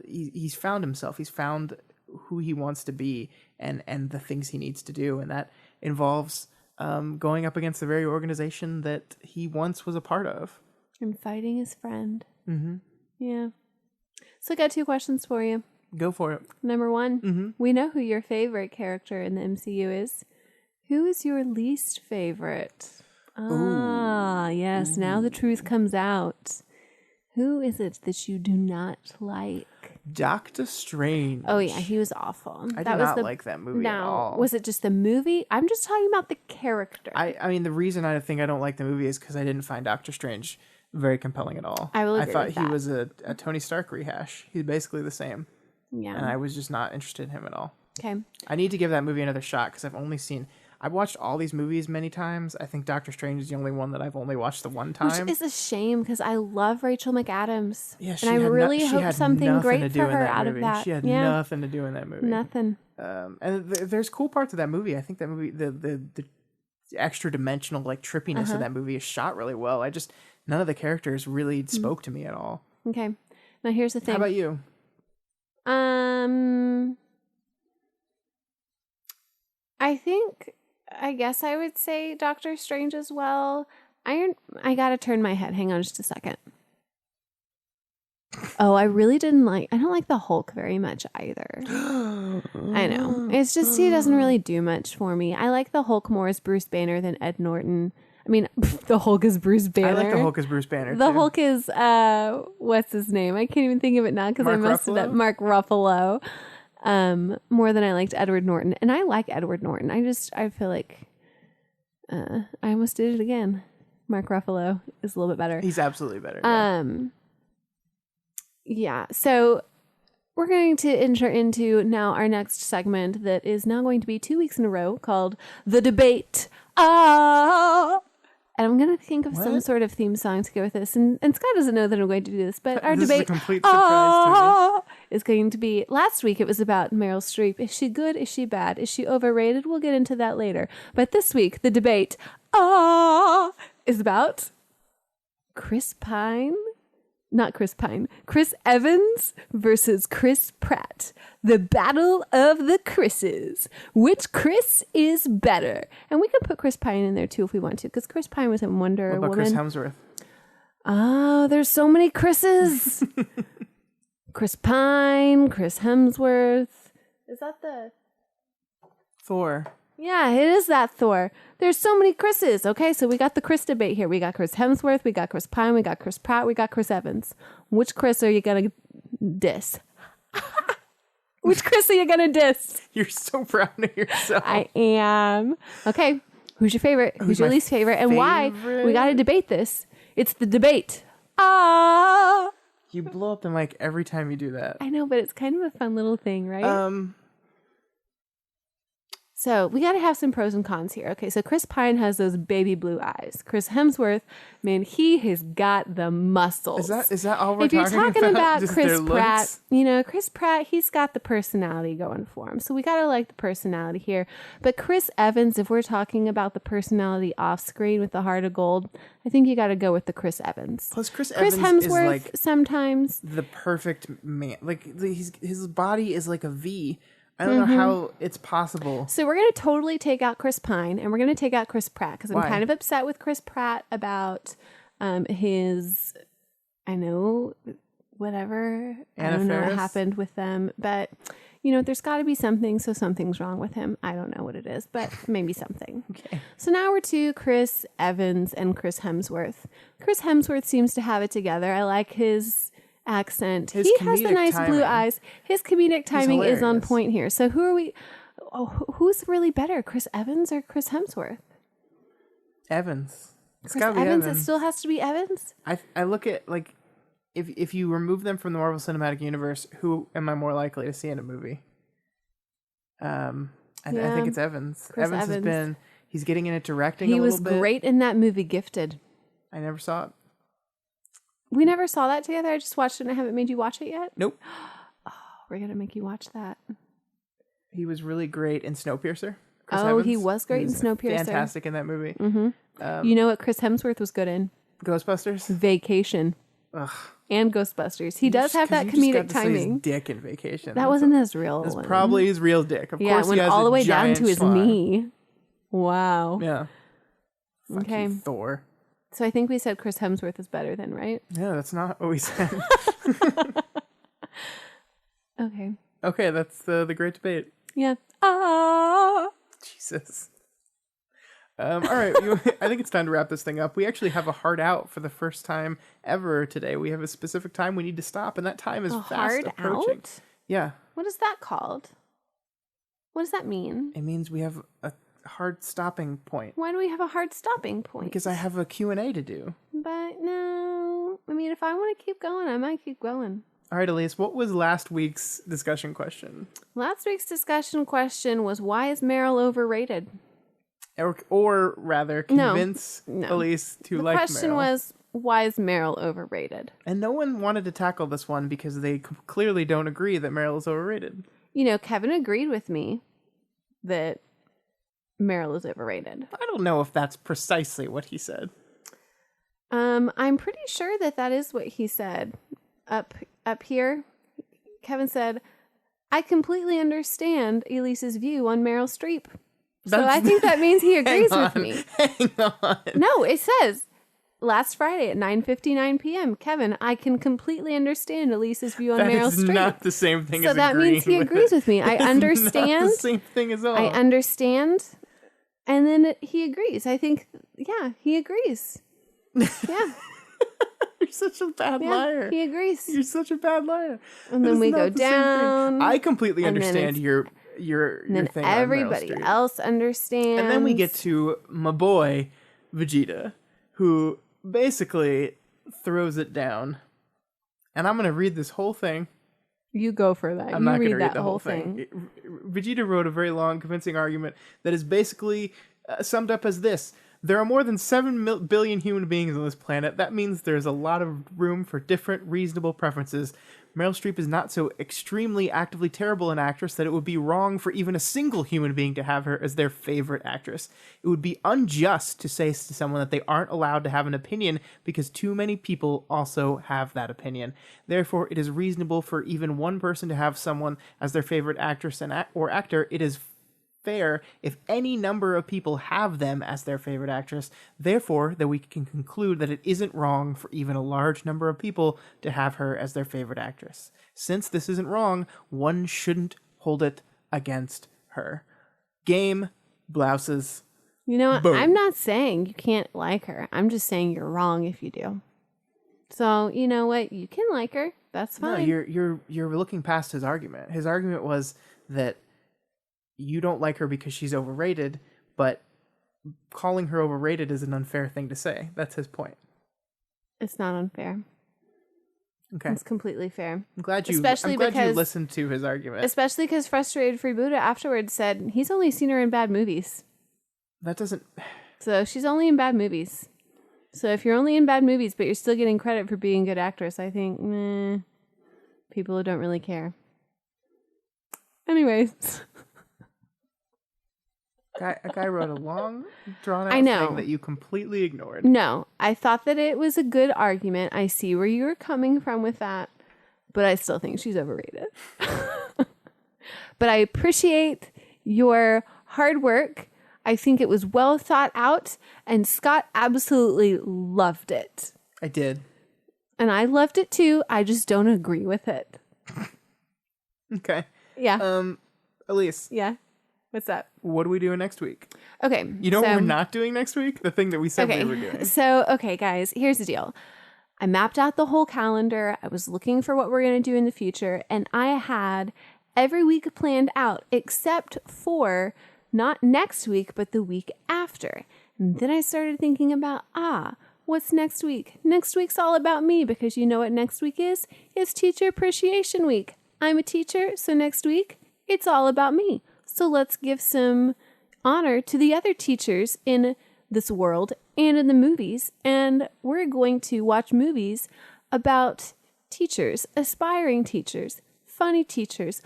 he's found himself. He's found who he wants to be and the things he needs to do. And that involves going up against the very organization that he once was a part of. And fighting his friend. Yeah. So I got 2 questions for you. Go for it. Number 1, we know who your favorite character in the MCU is. Who is your least favorite? Yes. Now the truth comes out. Who is it that you do not like? Doctor Strange. Oh, yeah. He was awful. I did not like that movie at all. Was it just the movie? I'm just talking about the character. I mean, the reason I think I don't like the movie is because I didn't find Doctor Strange very compelling at all. I will agree I thought with he that. was a Tony Stark rehash. He's basically the same. Yeah. And I was just not interested in him at all. Okay. I need to give that movie another shot because I've watched all these movies many times. I think Doctor Strange is the only one that I've only watched the one time. Which is a shame because I love Rachel McAdams. Yeah, and I really hope something great for her out of that. She had nothing to do in that movie. Nothing. And there's cool parts of that movie. I think that movie, the extra dimensional like trippiness of that movie is shot really well. None of the characters really spoke to me at all. Okay. Now here's the thing. How about you? I guess I would say Doctor Strange as well. I gotta turn my head. Hang on just a second. Oh, I don't like the Hulk very much either. I know. It's just, he doesn't really do much for me. I like the Hulk more as Bruce Banner than Ed Norton. I mean, the Hulk is Bruce Banner. I like the Hulk as Bruce Banner, The too. Hulk is, what's his name? I can't even think of it now because I messed it up. Mark Ruffalo. More than I liked Edward Norton. And I like Edward Norton. I feel like I almost did it again. Mark Ruffalo is a little bit better. He's absolutely better. Yeah. So we're going to enter into now our next segment that is now going to be 2 weeks in a row called The Debate. And I'm going to think of some sort of theme song to go with this. And Scott doesn't know that I'm going to do this, but our this debate is a complete surprise to me. is going to be, last week it was about Meryl Streep. Is she good? Is she bad? Is she overrated? We'll get into that later. But this week, the debate is about Chris Evans versus Chris Pratt. The battle of the Chris's. Which Chris is better? And we can put Chris Pine in there too if we want to, because Chris Pine was in Wonder What about Woman. Chris Hemsworth? Oh, there's so many Chris's. Chris Pine, Chris Hemsworth. Is that the... Thor. Yeah, it is that Thor. There's so many Chris's. Okay, so we got the Chris debate here. We got Chris Hemsworth, we got Chris Pine, we got Chris Pratt, we got Chris Evans. Which Chris are you going to diss? Which Chris are you going to diss? You're so proud of yourself. I am. Okay, who's your favorite? Who's your least favorite? And why? We got to debate this. It's the debate. You blow up the mic every time you do that. I know, but it's kind of a fun little thing, right? So we got to have some pros and cons here. Okay, so Chris Pine has those baby blue eyes. Chris Hemsworth, man, he has got the muscles. Is that all we're talking about? If you're talking about Just Chris their Pratt, looks? Chris Pratt, he's got the personality going for him. So we got to like the personality here. But Chris Evans, if we're talking about the personality off screen with the heart of gold, I think you got to go with the Chris Evans. Plus, Chris Hemsworth is like sometimes the perfect man. Like his body is like a V. I don't know how it's possible. So we're going to totally take out Chris Pine and we're going to take out Chris Pratt because I'm Why? kind of upset with Chris Pratt about his, whatever. I don't know what happened with them. But, there's got to be something. So something's wrong with him. I don't know what it is, but maybe something. Okay. So now we're to Chris Evans and Chris Hemsworth. Chris Hemsworth seems to have it together. I like his accent. He has the nice blue eyes. His comedic timing is on point here. So who are we? Who's really better, Chris Evans or Chris Hemsworth? Evans. Chris Evans. It still has to be Evans. I look at like if you remove them from the Marvel Cinematic Universe, who am I more likely to see in a movie? I think it's Evans. Evans has been. He's getting into directing. He a was little bit. great in that movie, Gifted. I never saw it. We never saw that together. I just watched it and I haven't made you watch it yet. Nope. Oh, we're going to make you watch that. He was really great in Snowpiercer. Chris Evans. He Evans. was great in Snowpiercer. Fantastic in that movie. Mm-hmm. You know what Chris Hemsworth was good in? Ghostbusters? Vacation. Ugh. And Ghostbusters. He does have that comedic timing. His dick in Vacation. That wasn't his real one. one. Probably his real dick. Of course, it went he has all the way down giant to his schlong. knee. Wow. Yeah. Fuck Okay. you, Thor. So I think we said Chris Hemsworth is better than, right? Yeah, that's not what we said. Okay. Okay, that's the great debate. Yeah. Jesus. All right, I think it's time to wrap this thing up. We actually have a hard out for the first time ever today. We have a specific time we need to stop, and that time is fast hard approaching. Out? Yeah. What is that called? What does that mean? It means we have a hard stopping point. Why do we have a hard stopping point? Because I have a Q&A to do. But no. I mean, if I want to keep going, I might keep going. All right, Elyse, what was last week's discussion question? Last week's discussion question was, why is Meryl overrated? Or rather, convince Elyse to like Meryl. The question was, why is Meryl overrated? And no one wanted to tackle this one because they clearly don't agree that Meryl is overrated. Kevin agreed with me that Meryl is overrated. I don't know if that's precisely what he said. I'm pretty sure that is what he said. Up here, Kevin said, I completely understand Elise's view on Meryl Streep. So I think that means he agrees with me. Hang on. No, it says, last Friday at 9:59 p.m., Kevin, I can completely understand Elise's view on Meryl Streep. That is not the same thing as So that means he agrees with me. I understand. Not the same thing as all. I understand. And then he agrees. I think, he agrees. Yeah. You're such a bad liar. He agrees. You're such a bad liar. And then we go down. I completely understand your then thing. Everybody else understands. And then we get to my boy Vegeta, who basically throws it down. And I'm going to read this whole thing. You go for that. I'm not going to read the whole thing. Vegeta wrote a very long, convincing argument that is basically summed up as this. There are more than 7 billion human beings on this planet. That means there's a lot of room for different reasonable preferences. Meryl Streep is not so extremely actively terrible an actress that it would be wrong for even a single human being to have her as their favorite actress. It would be unjust to say to someone that they aren't allowed to have an opinion because too many people also have that opinion. Therefore, it is reasonable for even one person to have someone as their favorite actress or actor. It is fair if any number of people have them as their favorite actress. Therefore, that we can conclude that it isn't wrong for even a large number of people to have her as their favorite actress. Since this isn't wrong, one shouldn't hold it against her. Game, blouses. You know what? Boom. I'm not saying you can't like her. I'm just saying you're wrong if you do. So, you know what? You can like her. That's fine. No, you're looking past his argument. His argument was that you don't like her because she's overrated, but calling her overrated is an unfair thing to say. That's his point. It's not unfair. Okay. It's completely fair. I'm glad you because listened to his argument. Especially because frustrated Free Buddha afterwards said he's only seen her in bad movies. That doesn't... So she's only in bad movies. So if you're only in bad movies, but you're still getting credit for being a good actress, I think, people don't really care. Anyways. A guy wrote a long, drawn-out I know. thing that you completely ignored. No, I thought that it was a good argument. I see where you were coming from with that, but I still think she's overrated. But I appreciate your hard work. I think it was well thought out, and Scott absolutely loved it. I did. And I loved it too. I just don't agree with it. Okay. Yeah. Elyse. Yeah. What's up? What are we doing next week? Okay. You know what we're not doing next week? The thing that we said we were doing. So, okay, guys, here's the deal. I mapped out the whole calendar. I was looking for what we're going to do in the future, and I had every week planned out except for not next week, but the week after. And then I started thinking about, what's next week? Next week's all about me, because you know what next week is? It's Teacher Appreciation Week. I'm a teacher, so next week, it's all about me. So let's give some honor to the other teachers in this world and in the movies. And we're going to watch movies about teachers, aspiring teachers, funny teachers.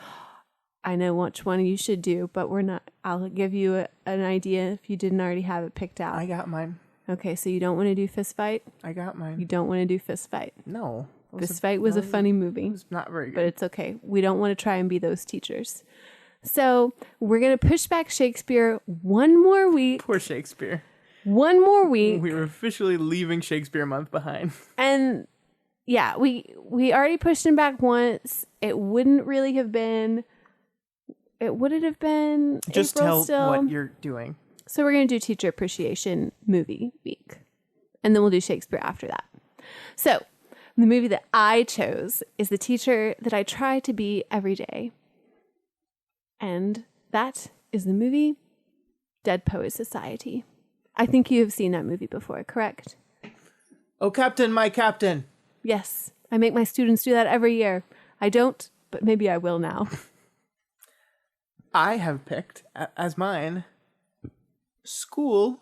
I know which one you should do, but we're not. I'll give you an idea if you didn't already have it picked out. I got mine. Okay, so you don't want to do Fist Fight? I got mine. You don't want to do Fist Fight? No. Fist Fight was a funny movie. It was not very good. But it's okay. We don't want to try and be those teachers. So we're going to push back Shakespeare one more week. Poor Shakespeare. One more week. We were officially leaving Shakespeare month behind. And yeah, we already pushed him back once. It wouldn't really have been... It wouldn't have been just April tell still. What you're doing. So we're going to do Teacher Appreciation Movie Week. And then we'll do Shakespeare after that. So the movie that I chose is the teacher that I try to be every day. And that is the movie Dead Poets Society. I think you have seen that movie before, correct? Oh, Captain, my Captain. Yes. I make my students do that every year. I don't, but maybe I will now. I have picked as mine School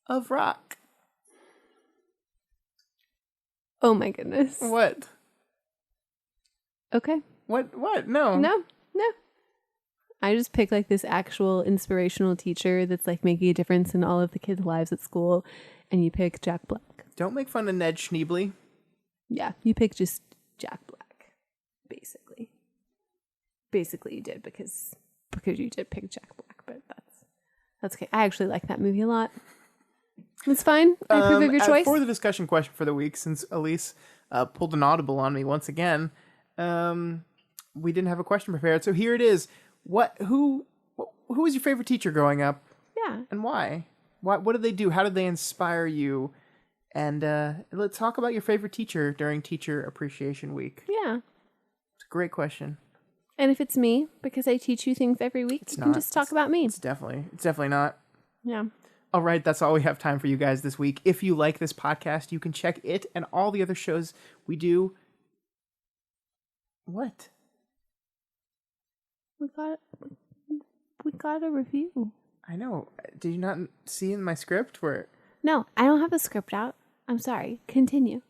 of Rock. Oh my goodness. What? Okay. What? No. No. I just pick like this actual inspirational teacher that's like making a difference in all of the kids' lives at school, and you pick Jack Black. Don't make fun of Ned Schneebly. Yeah, you pick just Jack Black, basically. Basically, you did because you did pick Jack Black, but that's okay. I actually like that movie a lot. It's fine. I approve of your choice. For the discussion question for the week, since Elyse pulled an audible on me once again, we didn't have a question prepared, so here it is. Who was your favorite teacher growing up? Yeah. And why? What did they do? How did they inspire you? And let's talk about your favorite teacher during Teacher Appreciation Week. Yeah. It's a great question. And if it's me, because I teach you things every week, you can just talk about me. It's definitely not. Yeah. All right, that's all we have time for you guys this week. If you like this podcast, you can check it and all the other shows we do. What? We got a review. I know. Did you not see in my script where... No, I don't have a script out. I'm sorry. Continue.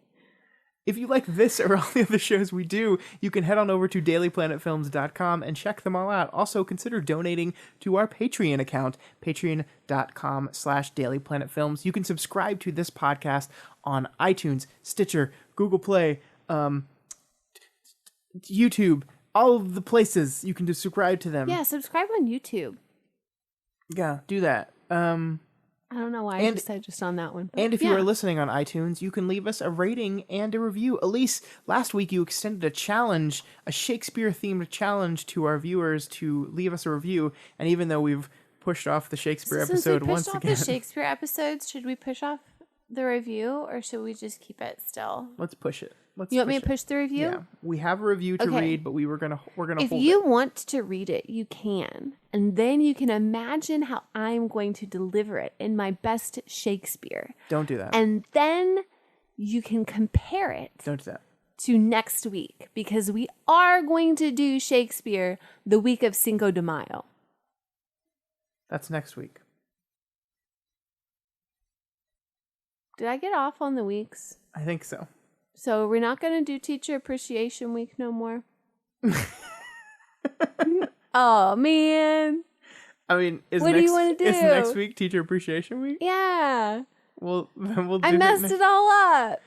If you like this or all the other shows we do, you can head on over to dailyplanetfilms.com and check them all out. Also, consider donating to our Patreon account, patreon.com/dailyplanetfilms. You can subscribe to this podcast on iTunes, Stitcher, Google Play, YouTube, all of the places you can subscribe to them. Yeah, subscribe on YouTube. Yeah, do that. I don't know why I decided just on that one. And if you are listening on iTunes, you can leave us a rating and a review. Elyse, last week you extended a challenge, a Shakespeare-themed challenge to our viewers to leave us a review. And even though we've pushed off the Shakespeare episode once again... the Shakespeare episodes, should we push off the review or should we just keep it still? Let's push it. You want me to push the review? Yeah. We have a review to read, but we're gonna hold it. If you want to read it, you can. And then you can imagine how I'm going to deliver it in my best Shakespeare. Don't do that. And then you can compare it. Don't do that. to next week because we are going to do Shakespeare the week of Cinco de Mayo. That's next week. Did I get off on the weeks? I think so. So we're not going to do Teacher Appreciation Week no more? Oh, man. I mean, what do you want to do? Is next week Teacher Appreciation Week? Yeah. Well, then we'll do I messed it all up.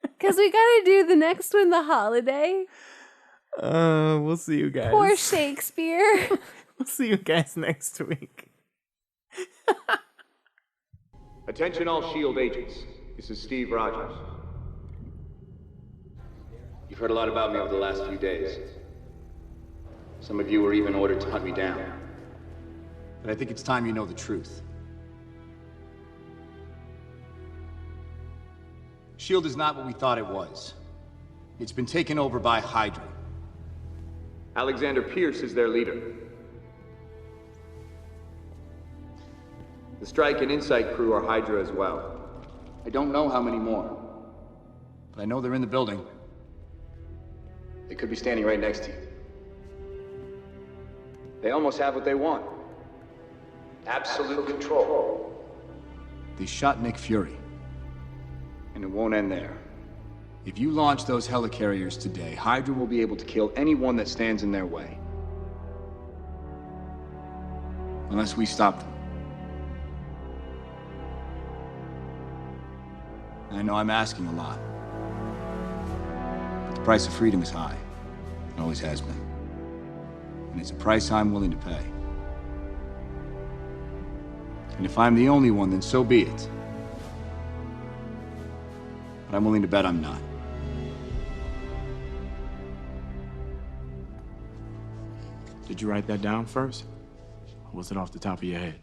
Because we got to do the next one, the holiday. We'll see you guys. Poor Shakespeare. We'll see you guys next week. Attention all S.H.I.E.L.D. agents. This is Steve Rodgers. You've heard a lot about me over the last few days. Some of you were even ordered to hunt me down. But I think it's time you know the truth. S.H.I.E.L.D. is not what we thought it was. It's been taken over by Hydra. Alexander Pierce is their leader. The Strike and Insight crew are Hydra as well. I don't know how many more, but I know they're in the building. They could be standing right next to you. They almost have what they want. Absolute control. They shot Nick Fury. And it won't end there. If you launch those helicarriers today, Hydra will be able to kill anyone that stands in their way. Unless we stop them. I know I'm asking a lot. But the price of freedom is high. It always has been. And it's a price I'm willing to pay. And if I'm the only one, then so be it. But I'm willing to bet I'm not. Did you write that down first? Or was it off the top of your head?